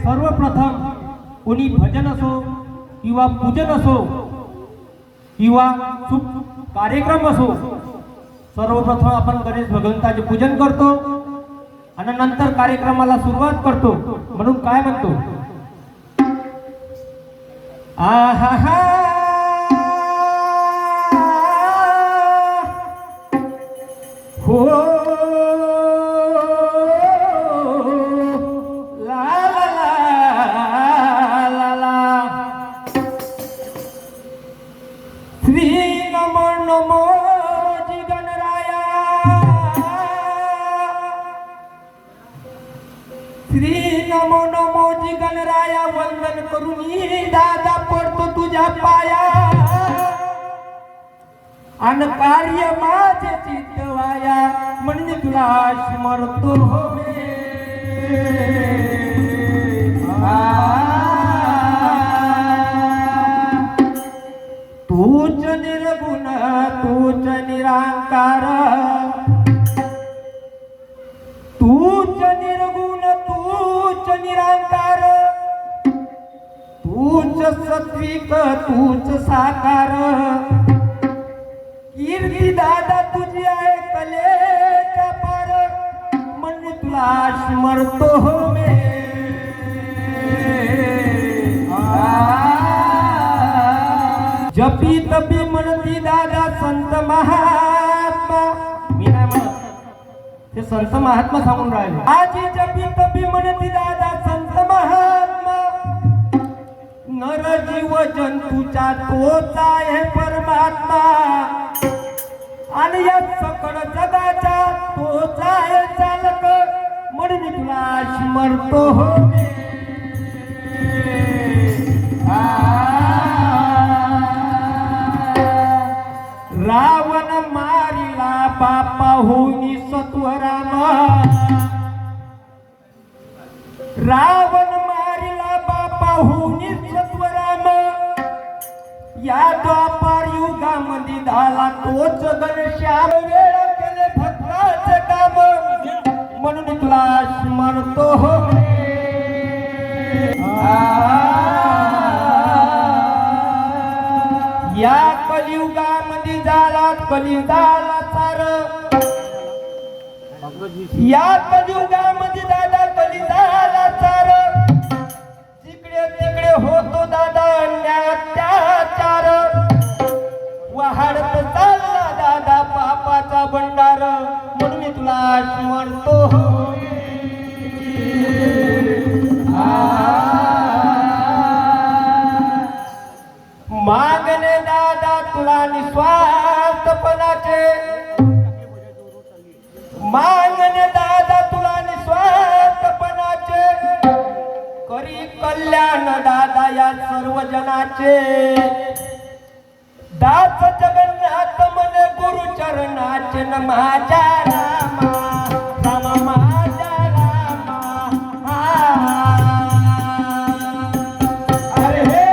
सर्वप्रथम कोणी भजन असो किंवा पूजन असो किंवा शुभ कार्यक्रम असो, सर्वप्रथम आपण गणेश भगवंताचे पूजन करतो आणि नंतर कार्यक्रमाला सुरुवात करतो. म्हणून काय म्हणतो, आहा हो नमो नमो जी गणराया, वंदन करून दादा पडतो तुझ्या पाया, अन कार्य माझे चितवाया, म्हणजे तुला स्मरतो तूच निर्गुण तूच निराकार, तूच निर्गुण तूच निराकार, तूच सत्विक तूच साकार, कीर्ती दादा तुझी आहे कलेच्या पार, म्हणजे तुला स्मरतो मे. जपी तपी म्हणती दादा संत महात्मा, मी नाही म्हणत, ते संत महात्मा सांगून राहिले. आजी जपी तपी म्हणती दादा संत महात्मा, नर जीव जंतूचा तोच आहे परमात्मा, आणि या सकळ जगाचा तोच आहे चालक, म्हणून तुला स्मरतो रावण मारिला बापा होनी सत्वराम, रावण मारिला बापा होनी सत्वराम, या द्वापार युगामध्ये झाला तोच घनश्याम, वेळ केले भक्ताचे काम, म्हणून तुला स्मरतो या कलियुगामध्ये झाला कलियुगाला सार, या कलियुगामध्ये दादा कलियुगाला सार, तिकडे तिकडे होतो दादा अन्याय अत्याचार, वाढत चालला दादा पापाचा भंडार, म्हणून मी तुला स्मरतो मागणे दादा तुला निस्वार्थपणाचे, मागणे दादा तुला निस्वार्थपणाचे, करी कल्याण दादा या सर्व जनाचे, दास जगन्नाथ मने गुरु चरणाचे, न माझ्या रामा रामा माझ्या रामा, अरे हे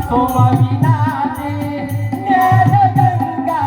सोमविनाते ज्ञानगंगा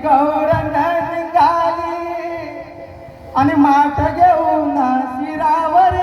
गौरंग निघाली आणि माठ घेऊन शिरावर